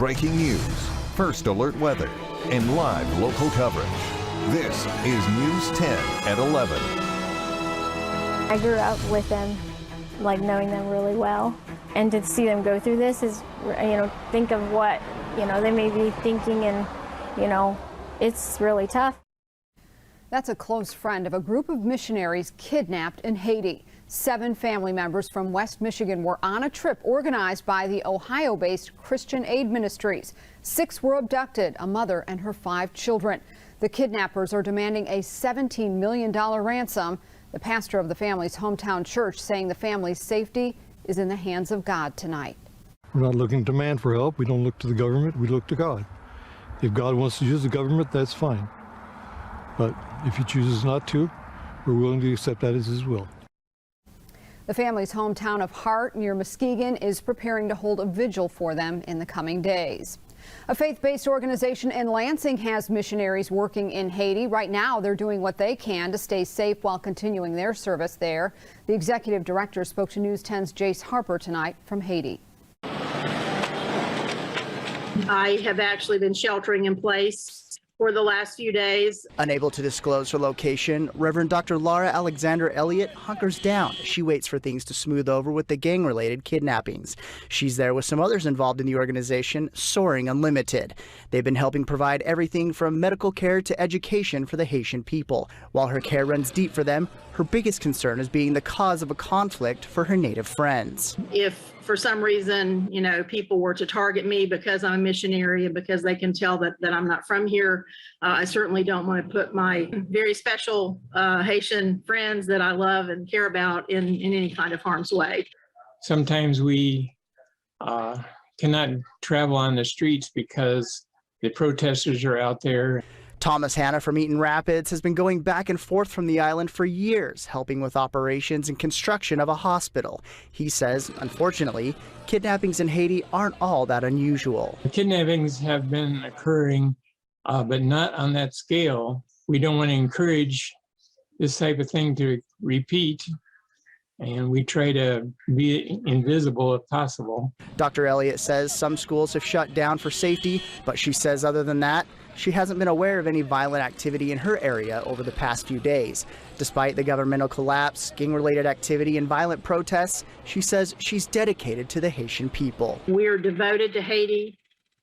breaking news, first alert weather, and live local coverage. This is News 10 at 11. I grew up with them, like knowing them really well. And to see them go through this is, think of what, they may be thinking, and, it's really tough. That's a close friend of a group of missionaries kidnapped in Haiti. 7 family members from West Michigan were on a trip organized by the Ohio-based Christian Aid Ministries. 6 were abducted, a mother and her 5 children. The kidnappers are demanding a $17 million ransom. The pastor of the family's hometown church saying the family's safety is in the hands of God tonight. We're not looking to man for help. We don't look to the government. We look to God. If God wants to use the government, that's fine. But if he chooses not to, we're willing to accept that as his will. The family's hometown of Hart near Muskegon is preparing to hold a vigil for them in the coming days. A faith-based organization in Lansing has missionaries working in Haiti. Right now, they're doing what they can to stay safe while continuing their service there. The executive director spoke to News 10's Jace Harper tonight from Haiti. I have actually been sheltering in place for the last few days. Unable to disclose her location, Reverend Dr. Laura Alexander Elliott hunkers down. She waits for things to smooth over with the gang-related kidnappings. She's there with some others involved in the organization, Soaring Unlimited. They've been helping provide everything from medical care to education for the Haitian people. While her care runs deep for them, her biggest concern is being the cause of a conflict for her native friends. If for some reason, people were to target me because I'm a missionary and because they can tell that I'm not from here, I certainly don't want to put my very special Haitian friends that I love and care about in any kind of harm's way. Sometimes we cannot travel on the streets because the protesters are out there. Thomas Hanna from Eaton Rapids has been going back and forth from the island for years, helping with operations and construction of a hospital. He says, unfortunately, kidnappings in Haiti aren't all that unusual. Kidnappings have been occurring, but not on that scale. We don't want to encourage this type of thing to repeat, and we try to be invisible if possible. Dr. Elliott says some schools have shut down for safety, but she says other than that, she hasn't been aware of any violent activity in her area over the past few days. Despite the governmental collapse, gang-related activity, and violent protests, she says she's dedicated to the Haitian people. We're devoted to Haiti.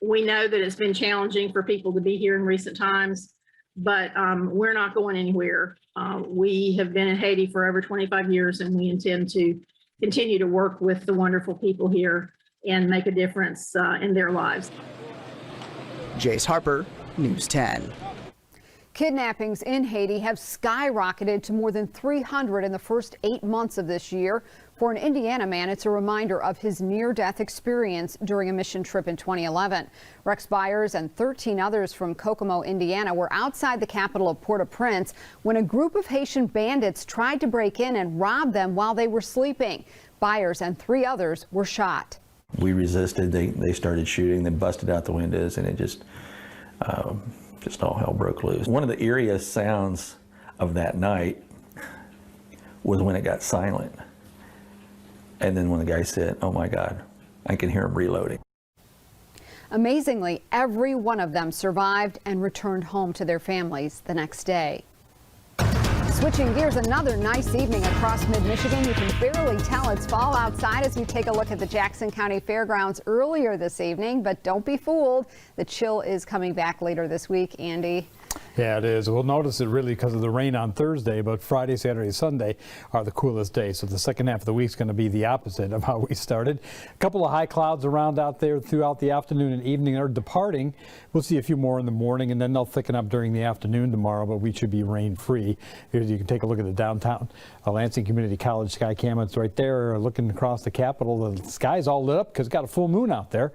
We know that it's been challenging for people to be here in recent times, but we're not going anywhere. We have been in Haiti for over 25 years, and we intend to continue to work with the wonderful people here and make a difference in their lives. Jace Harper, News 10. Kidnappings in Haiti have skyrocketed to more than 300 in the first 8 months of this year. For an Indiana man, it's a reminder of his near-death experience during a mission trip in 2011. Rex Byers and 13 others from Kokomo, Indiana were outside the capital of Port-au-Prince when a group of Haitian bandits tried to break in and rob them while they were sleeping. Byers and 3 others were shot. We resisted. They started shooting. They busted out the windows, and it just all hell broke loose. One of the eeriest sounds of that night was when it got silent. And then when the guy said, "Oh my God," I can hear him reloading. Amazingly, every one of them survived and returned home to their families the next day. Switching gears, another nice evening across mid-Michigan. You can barely tell it's fall outside as we take a look at the Jackson County Fairgrounds earlier this evening, but don't be fooled. The chill is coming back later this week. Andy? Yeah, it is. We'll notice it really because of the rain on Thursday, but Friday, Saturday, Sunday are the coolest days. So the second half of the week is going to be the opposite of how we started. A couple of high clouds around out there throughout the afternoon and evening. They're departing. We'll see a few more in the morning, and then they'll thicken up during the afternoon tomorrow, but we should be rain-free. Here you can take a look at the downtown Lansing Community College sky cam. It's right there looking across the Capitol. The sky's all lit up because it's got a full moon out there.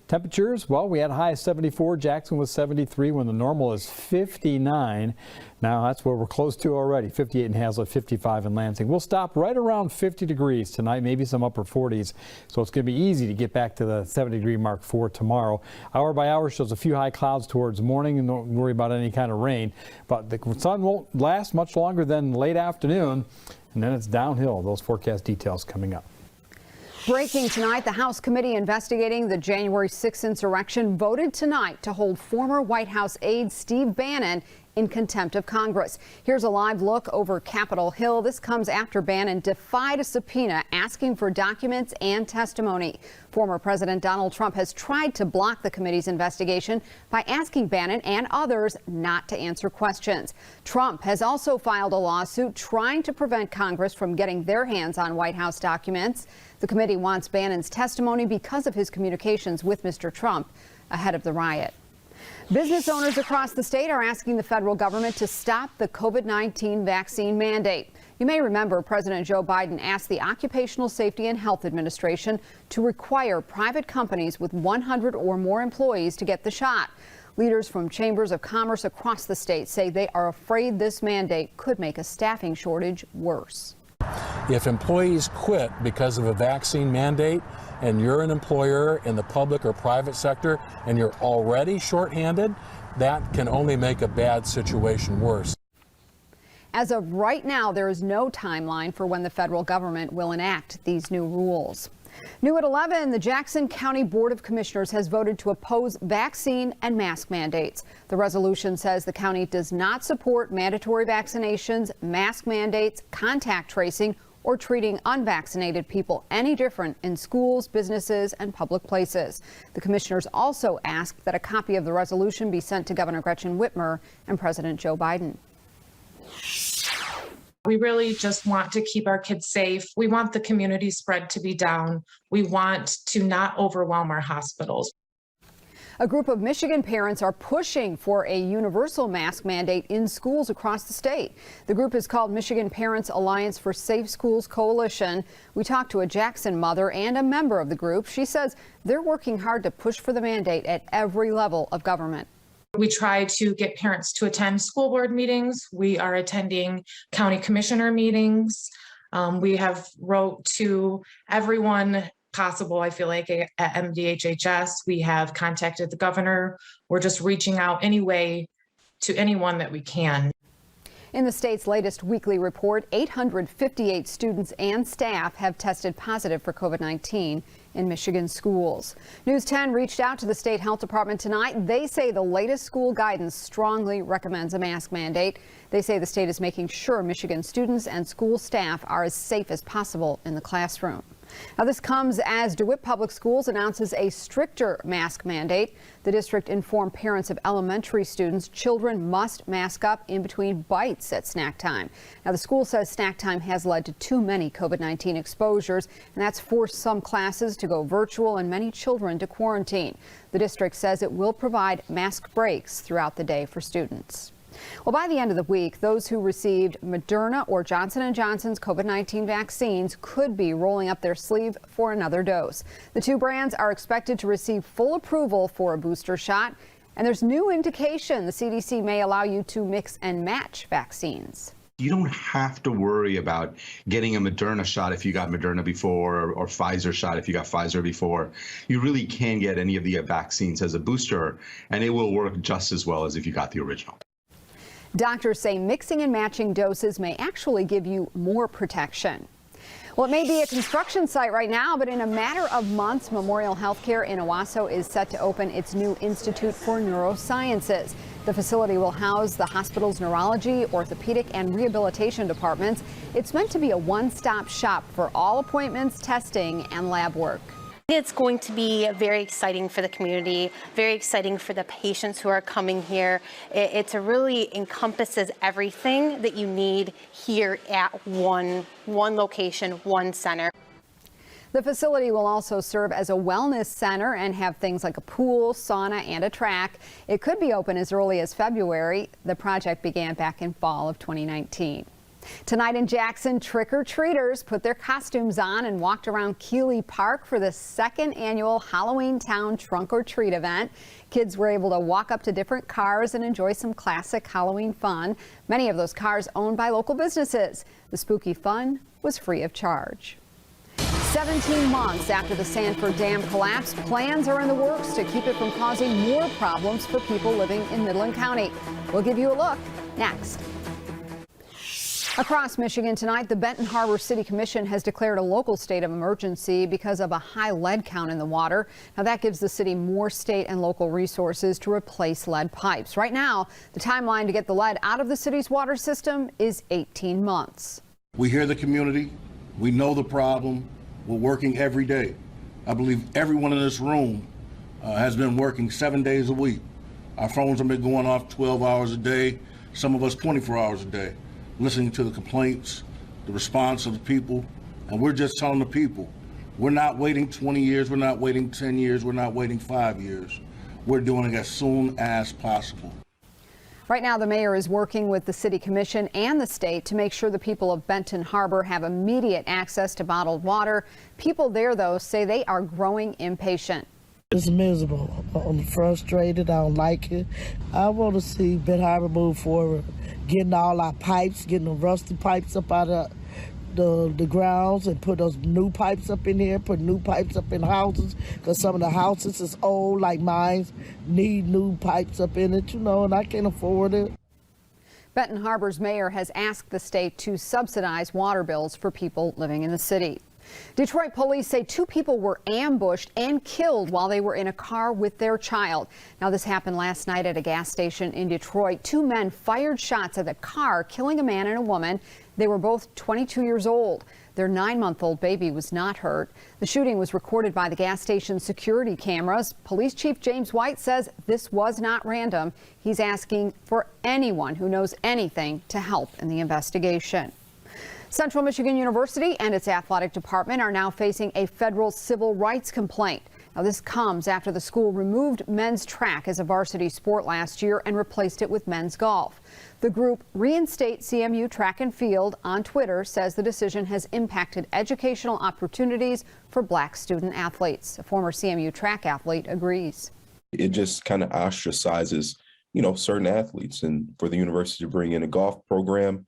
Temperatures, well, we had a high of 74. Jackson was 73 when the normal is 59. Now that's where we're close to already. 58 in Hazlet, 55 in Lansing. We'll stop right around 50 degrees tonight, maybe some upper 40s. So it's going to be easy to get back to the 70-degree mark for tomorrow. Hour by hour shows a few high clouds towards morning, and don't worry about any kind of rain. But the sun won't last much longer than late afternoon, and then it's downhill. Those forecast details coming up. Breaking tonight, the House committee investigating the January 6th insurrection voted tonight to hold former White House aide Steve Bannon in contempt of Congress. Here's a live look over Capitol Hill. This comes after Bannon defied a subpoena asking for documents and testimony. Former President Donald Trump has tried to block the committee's investigation by asking Bannon and others not to answer questions. Trump has also filed a lawsuit trying to prevent Congress from getting their hands on White House documents. The committee wants Bannon's testimony because of his communications with Mr. Trump ahead of the riot. Business owners across the state are asking the federal government to stop the COVID-19 vaccine mandate. You may remember President Joe Biden asked the Occupational Safety and Health Administration to require private companies with 100 or more employees to get the shot. Leaders from chambers of commerce across the state say they are afraid this mandate could make a staffing shortage worse. If employees quit because of a vaccine mandate and you're an employer in the public or private sector and you're already shorthanded, that can only make a bad situation worse. As of right now, there is no timeline for when the federal government will enact these new rules. New at 11, the Jackson County Board of Commissioners has voted to oppose vaccine and mask mandates. The resolution says the county does not support mandatory vaccinations, mask mandates, contact tracing, or treating unvaccinated people any different in schools, businesses, and public places. The commissioners also asked that a copy of the resolution be sent to Governor Gretchen Whitmer and President Joe Biden. We really just want to keep our kids safe. We want the community spread to be down. We want to not overwhelm our hospitals. A group of Michigan parents are pushing for a universal mask mandate in schools across the state. The group is called Michigan Parents Alliance for Safe Schools Coalition. We talked to a Jackson mother and a member of the group. She says they're working hard to push for the mandate at every level of government. We try to get parents to attend school board meetings. We are attending county commissioner meetings. We have wrote to everyone possible, I feel like, at MDHHS. We have contacted the governor. We're just reaching out anyway to anyone that we can. In the state's latest weekly report, 858 students and staff have tested positive for COVID-19 in Michigan schools. News 10 reached out to the state health department tonight. They say the latest school guidance strongly recommends a mask mandate. They say the state is making sure Michigan students and school staff are as safe as possible in the classroom. Now, this comes as DeWitt Public Schools announces a stricter mask mandate. The district informed parents of elementary students children must mask up in between bites at snack time. Now, the school says snack time has led to too many COVID-19 exposures, and that's forced some classes to go virtual and many children to quarantine. The district says it will provide mask breaks throughout the day for students. Well, by the end of the week, those who received Moderna or Johnson & Johnson's COVID-19 vaccines could be rolling up their sleeve for another dose. The two brands are expected to receive full approval for a booster shot, and there's new indication the CDC may allow you to mix and match vaccines. You don't have to worry about getting a Moderna shot if you got Moderna before, or Pfizer shot if you got Pfizer before. You really can get any of the vaccines as a booster, and it will work just as well as if you got the original. Doctors say mixing and matching doses may actually give you more protection. Well, it may be a construction site right now, but in a matter of months, Memorial Healthcare in Owasso is set to open its new Institute for Neurosciences. The facility will house the hospital's neurology, orthopedic, and rehabilitation departments. It's meant to be a one-stop shop for all appointments, testing, and lab work. It's going to be very exciting for the community, very exciting for the patients who are coming here. It really encompasses everything that you need here at one location, one center. The facility will also serve as a wellness center and have things like a pool, sauna, and a track. It could be open as early as February. The project began back in fall of 2019. Tonight in Jackson, trick-or-treaters put their costumes on and walked around Keeley Park for the second annual Halloween Town Trunk or Treat event. Kids were able to walk up to different cars and enjoy some classic Halloween fun. Many of those cars owned by local businesses. The spooky fun was free of charge. 17 months after the Sanford Dam collapse, plans are in the works to keep it from causing more problems for people living in Midland County. We'll give you a look next. Across Michigan tonight, the Benton Harbor City Commission has declared a local state of emergency because of a high lead count in the water. Now that gives the city more state and local resources to replace lead pipes. Right now, the timeline to get the lead out of the city's water system is 18 months. We hear the community. We know the problem. We're working every day. I believe everyone in this room has been working 7 days a week. Our phones have been going off 12 hours a day, some of us 24 hours a day, listening to the complaints, the response of the people, and we're just telling the people, we're not waiting 20 years, we're not waiting 10 years, we're not waiting 5 years. We're doing it as soon as possible. Right now, the mayor is working with the city commission and the state to make sure the people of Benton Harbor have immediate access to bottled water. People there, though, say they are growing impatient. It's miserable. I'm frustrated. I don't like it. I want to see Benton Harbor move forward, getting all our pipes, getting the rusty pipes up out of the grounds and put those new pipes up in here, put new pipes up in houses, because some of the houses is old, like mine, need new pipes up in it, and I can't afford it. Benton Harbor's mayor has asked the state to subsidize water bills for people living in the city. Detroit police say 2 people were ambushed and killed while they were in a car with their child. Now, this happened last night at a gas station in Detroit. 2 men fired shots at the car, killing a man and a woman. They were both 22 years old. Their 9-month-old baby was not hurt. The shooting was recorded by the gas station security cameras. Police Chief James White says this was not random. He's asking for anyone who knows anything to help in the investigation. Central Michigan University and its athletic department are now facing a federal civil rights complaint. Now, this comes after the school removed men's track as a varsity sport last year and replaced it with men's golf. The group Reinstate CMU Track and Field on Twitter says the decision has impacted educational opportunities for black student athletes. A former CMU track athlete agrees. It just kind of ostracizes, certain athletes, and for the university to bring in a golf program,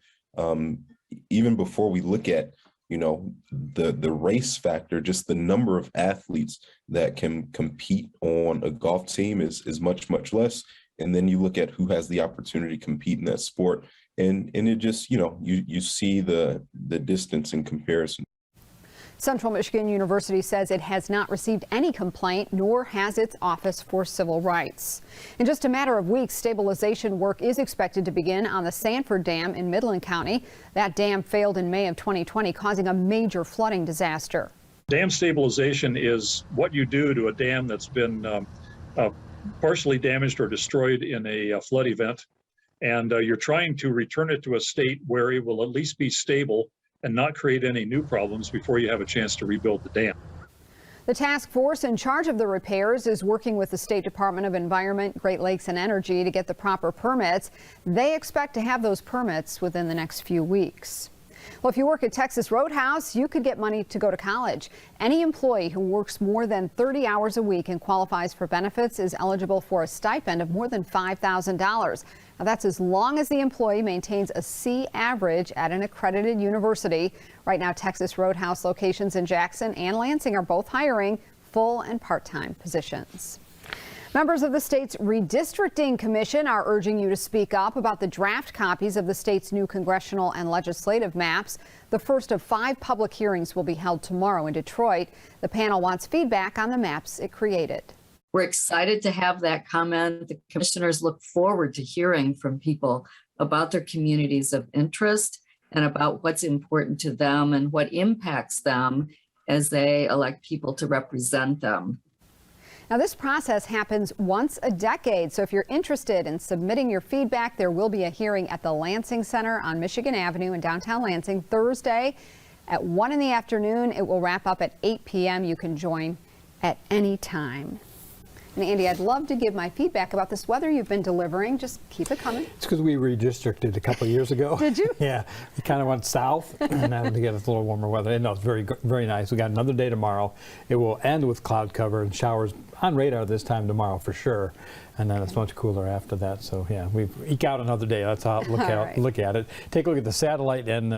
even before we look at, the race factor, just the number of athletes that can compete on a golf team is much, much less. And then you look at who has the opportunity to compete in that sport. And it just, you see the distance in comparison. Central Michigan University says it has not received any complaint, nor has its Office for Civil Rights. In just a matter of weeks, stabilization work is expected to begin on the Sanford Dam in Midland County. That dam failed in May of 2020, causing a major flooding disaster. Dam stabilization is what you do to a dam that's been partially damaged or destroyed in a flood event. And you're trying to return it to a state where it will at least be stable and not create any new problems before you have a chance to rebuild the dam. The task force in charge of the repairs is working with the State Department of Environment, Great Lakes and Energy to get the proper permits. They expect to have those permits within the next few weeks. Well, if you work at Texas Roadhouse, you could get money to go to college. Any employee who works more than 30 hours a week and qualifies for benefits is eligible for a stipend of more than $5,000. Now, that's as long as the employee maintains a C average at an accredited university. Right now, Texas Roadhouse locations in Jackson and Lansing are both hiring full and part-time positions. Members of the state's redistricting commission are urging you to speak up about the draft copies of the state's new congressional and legislative maps. The first of 5 public hearings will be held tomorrow in Detroit. The panel wants feedback on the maps it created. We're excited to have that comment. The commissioners look forward to hearing from people about their communities of interest and about what's important to them and what impacts them as they elect people to represent them. Now, this process happens once a decade, so if you're interested in submitting your feedback, there will be a hearing at the Lansing Center on Michigan Avenue in downtown Lansing Thursday at 1 in the afternoon. It will wrap up at 8 p.m. You can join at any time. And Andy, I'd love to give my feedback about this weather you've been delivering. Just keep it coming. It's because we redistricted a couple of years ago. Did you? Yeah, we kind of went south and now to get us a little warmer weather. And no, it's very, very nice. We got another day tomorrow. It will end with cloud cover and showers on radar this time tomorrow for sure. And then it's much cooler after that. So yeah, we eke out another day. That's how I look at it. Take a look at the satellite and